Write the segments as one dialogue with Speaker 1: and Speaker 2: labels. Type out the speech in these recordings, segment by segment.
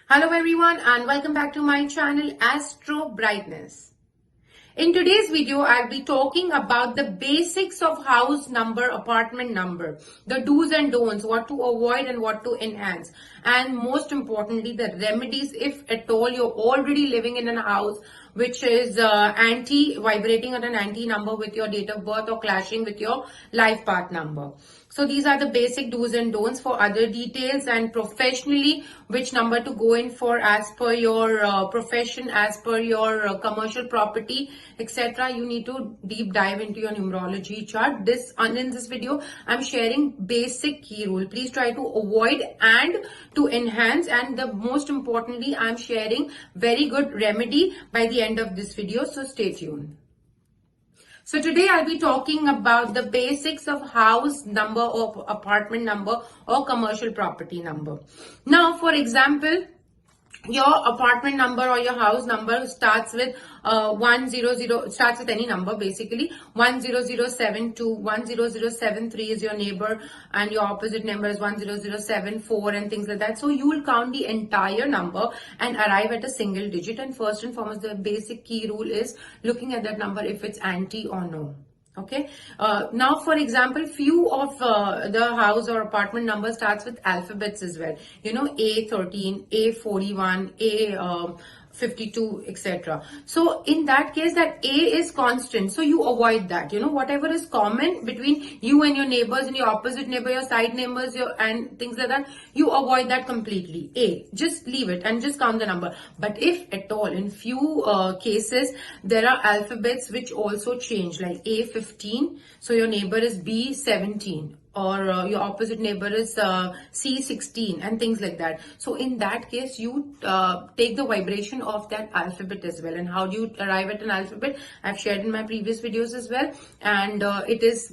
Speaker 1: Hello everyone and welcome back to my channel Astrobrightness. In today's video, I'll be talking about the basics of house number, apartment number, the do's and don'ts, what to avoid and what to enhance, and most importantly, the remedies if at all you're already living in a house which is vibrating at an anti number with your date of birth or clashing with your life path number. So these are the basic do's and don'ts. For other details and professionally, which number to go in for as per your profession, as per your commercial property, etc. You need to deep dive into your numerology chart. In this video, I'm sharing basic key rule. Please try to avoid and to enhance, and the most importantly, I'm sharing very good remedy by the end of this video. So stay tuned. So today I'll be talking about the basics of house number or apartment number or commercial property number. Now, for example, your apartment number or your house number starts with 100, starts with any number basically. 10072, 10073 is your neighbor, and your opposite number is 10074 and things like that. So you will count the entire number and arrive at a single digit. And first and foremost, the basic key rule is looking at that number if it's anti or no. Okay. Now, for example, few of the house or apartment number starts with alphabets as well. You know, A13, A41, A52, etc. So in that case, that A is constant. So you avoid that. You know, whatever is common between you and your neighbors and your opposite neighbor, your side neighbors, and things like that, you avoid that completely. A, just leave it and just count the number. But if at all, in few cases, there are alphabets which also change, like A15. So your neighbor is B17. Or your opposite neighbor is C16 and things like that. So in that case, you take the vibration of that alphabet as well. And how do you arrive at an alphabet? I've shared in my previous videos as well. And it is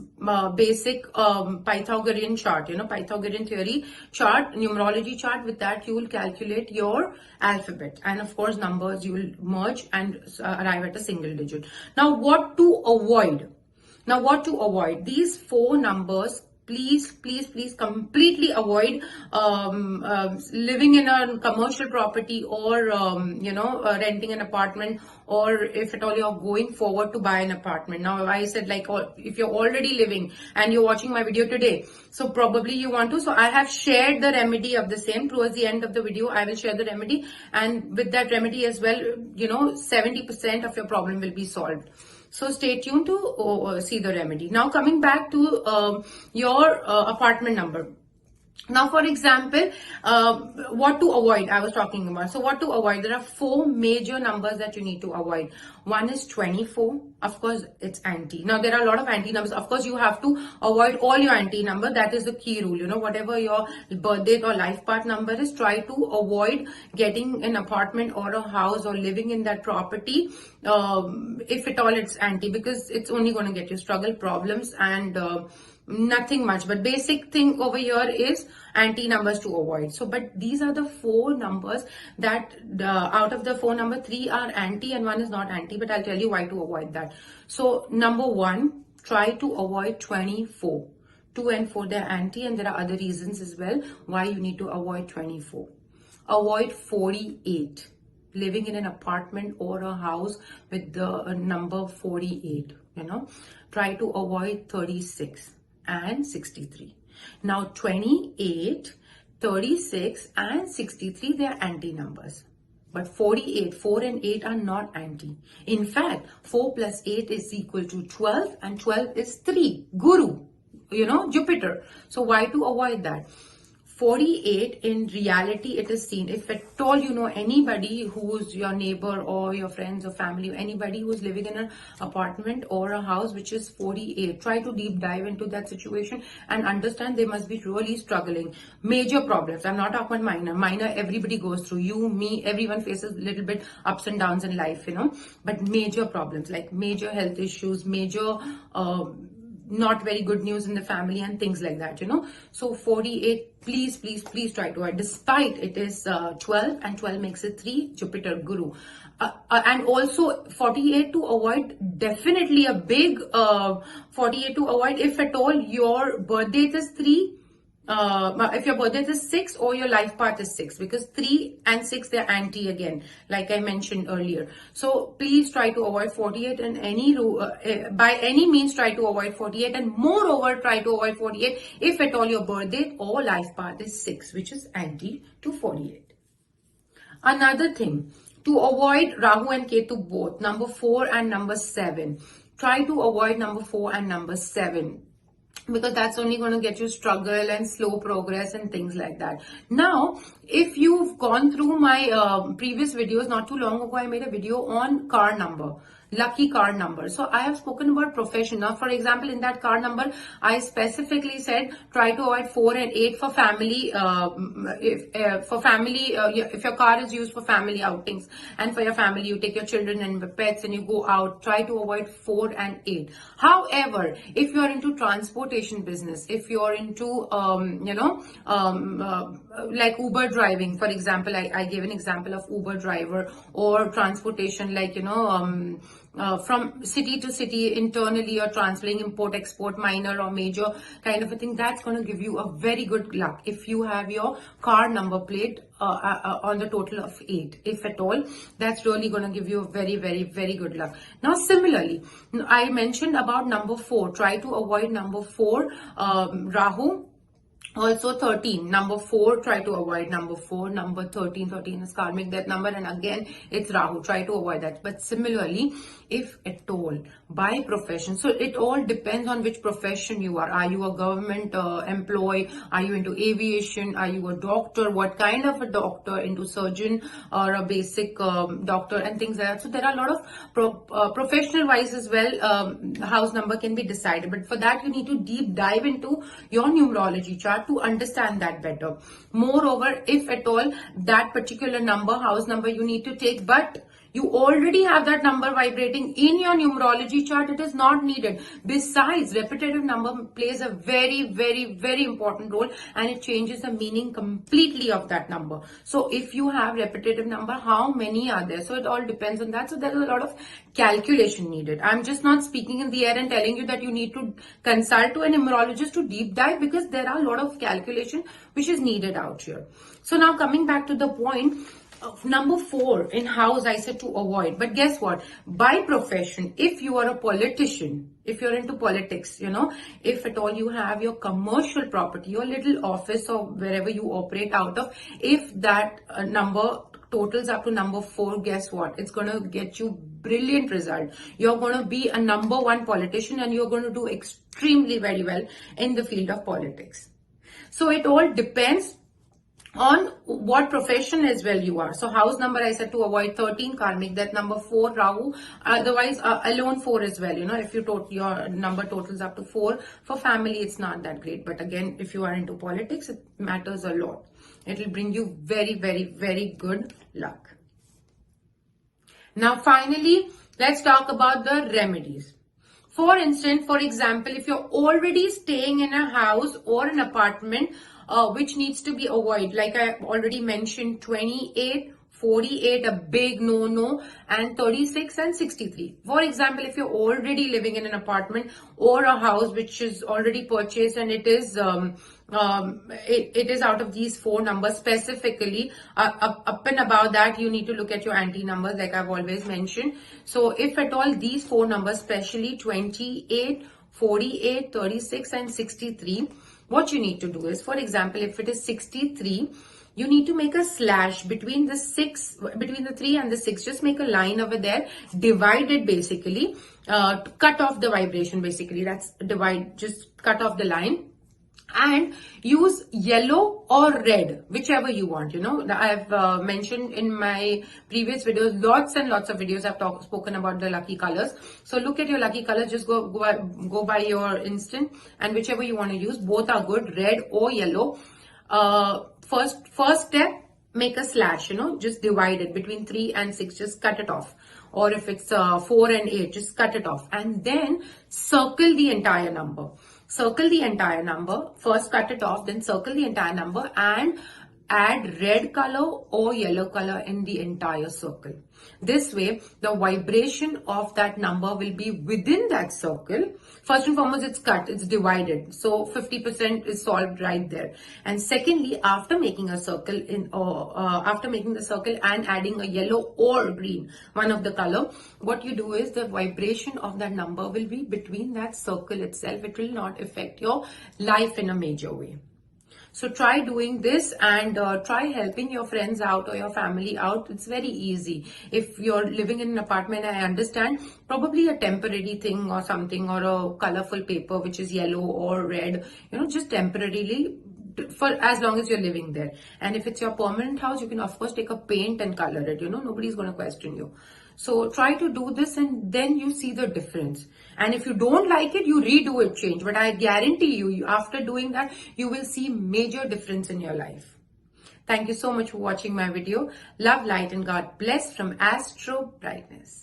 Speaker 1: basic Pythagorean chart, you know, Pythagorean theory chart, numerology chart. With that, you will calculate your alphabet. And of course, numbers you will merge and arrive at a single digit. Now, what to avoid? These four numbers. Please completely avoid living in a commercial property or renting an apartment, or if at all you're going forward to buy an apartment. Now, I said, like, if you're already living and you're watching my video today, so probably you want to. So I have shared the remedy of the same. Towards the end of the video, I will share the remedy, and with that remedy as well, 70% of your problem will be solved. So stay tuned to see the remedy. Now, coming back to your apartment number. Now, for example, what to avoid, I was talking about. So what to avoid? There are four major numbers that you need to avoid. One is 24. Of course, it's anti. Now, there are a lot of anti numbers. Of course, you have to avoid all your anti number. That is the key rule. You know, whatever your birth date or life path number is, try to avoid getting an apartment or a house or living in that property. If at all it's anti, because it's only going to get you struggle, problems, and nothing much. But basic thing over here is anti numbers to avoid. So, but these are the four numbers that out of the four, number three are anti and one is not anti, but I'll tell you why to avoid that. So number one, try to avoid 24. 2 and 4, they're anti, and there are other reasons as well why you need to avoid 24. Avoid 48. Living in an apartment or a house with the number 48, try to avoid 36 and 63. Now 28, 36 and 63, they are anti numbers. But 48, 4 and 8 are not anti. In fact, 4 plus 8 is equal to 12, and 12 is 3, Guru, Jupiter. So why to avoid that? 48, in reality, it is seen. If at all you know anybody who's your neighbor or your friends or family, or anybody who's living in an apartment or a house which is 48, try to deep dive into that situation and understand they must be really struggling. Major problems. I'm not talking about minor. Minor, everybody goes through. You, me, everyone faces a little bit ups and downs in life, But major problems, like major health issues, major not very good news in the family and things like that, So 48, please try to avoid, despite it is 12 and 12 makes it 3, Jupiter, Guru. And also 48 to avoid, definitely a big 48 to avoid if at all your birth date is 3, if your birthday is 6 or your life path is 6, because 3 and 6, they're anti again, like I mentioned earlier. So please try to avoid 48 and by any means try to avoid 48, and moreover try to avoid 48 if at all your birthday or life path is 6, which is anti to 48. Another thing, to avoid Rahu and Ketu both, number 4 and number 7. Try to avoid number 4 and number 7, because that's only going to get you struggle and slow progress and things like that. Now, if you've gone through my previous videos, not too long ago, I made a video on car number, lucky car number. So I have spoken about profession. Now, for example, in that car number, I specifically said try to avoid 4 and 8 for family. If your car is used for family outings, and for your family, you take your children and pets and you go out, try to avoid 4 and 8. However, if you are into transportation business, if you're into like Uber driving, for example, I gave an example of Uber driver, or transportation, like from city to city, internally you're transferring, import export, minor or major kind of a thing, that's going to give you a very good luck if you have your car number plate on the total of 8. If at all, that's really going to give you a very, very, very good luck. Now, similarly, I mentioned about number 4. Try to avoid number 4, Rahu. Also 13, number 4, try to avoid number 4. Number 13 is karmic death number, and again it's Rahu, try to avoid that. But similarly, if at all, by profession, so it all depends on which profession you are. Are you a government employee? Are you into aviation? Are you a doctor? What kind of a doctor? Into surgeon or a basic doctor and things like that. So there are a lot of professional wise as well, house number can be decided. But for that, you need to deep dive into your numerology chart to understand that better. Moreover, if at all that particular number, house number, you need to take, but you already have that number vibrating in your numerology chart, it is not needed. Besides, repetitive number plays a very, very, very important role, and it changes the meaning completely of that number. So if you have repetitive number, how many are there? So it all depends on that. So there is a lot of calculation needed. I'm just not speaking in the air and telling you that you need to consult to a numerologist to deep dive, because there are a lot of calculation which is needed out here. So now coming back to the point, number 4 in house, I said to avoid. But guess what? By profession, if you are a politician, if you're into politics, if at all you have your commercial property, your little office or wherever you operate out of, if that number totals up to number 4, guess what? It's going to get you brilliant result. You're going to be a number 1 politician, and you're going to do extremely very well in the field of politics. So it all depends on what profession as well you are. So house number, I said to avoid 13, karmic death number 4, Rahu. Otherwise, alone 4 as well. If your number totals up to 4, for family, it's not that great. But again, if you are into politics, it matters a lot. It will bring you very, very, very good luck. Now, finally, let's talk about the remedies. For instance, for example, if you're already staying in a house or an apartment which needs to be avoided, like I already mentioned, 28, 48, a big no-no, and 36 and 63. For example, if you're already living in an apartment or a house which is already purchased, and it is it is out of these 4 numbers specifically, up and above that, you need to look at your anti numbers, like I've always mentioned. So if at all these 4 numbers, especially 28, 48, 36 and 63, what you need to do is, for example, if it is 63, you need to make a slash between the 3 and the 6. Just make a line over there, divide it basically, to cut off the vibration basically. That's divide, just cut off the line. And use yellow or red, whichever you want. I've mentioned in my previous videos, lots and lots of videos I've spoken about the lucky colors. So look at your lucky colors, just go by your instinct, and whichever you want to use, both are good, red or yellow. First step, make a slash, just divide it between 3 and 6, just cut it off. Or if it's 4 and 8, just cut it off. And then circle the entire number. Circle the entire number. First cut it off, then circle the entire number and add red color or yellow color in the entire circle. This way, the vibration of that number will be within that circle. First and foremost, it's cut, it's divided. So 50% is solved right there. And secondly, after making a circle after making the circle and adding a yellow or green, one of the color, what you do is the vibration of that number will be between that circle itself. It will not affect your life in a major way. So try doing this and try helping your friends out or your family out. It's very easy. If you're living in an apartment, I understand probably a temporary thing or something, or a colorful paper which is yellow or red, just temporarily for as long as you're living there. And if it's your permanent house, you can of course take a paint and color it. Nobody's going to question you. So try to do this and then you see the difference. And if you don't like it, you redo it, change. But I guarantee you, after doing that, you will see major difference in your life. Thank you so much for watching my video. Love, light and God bless from Astro Brightness.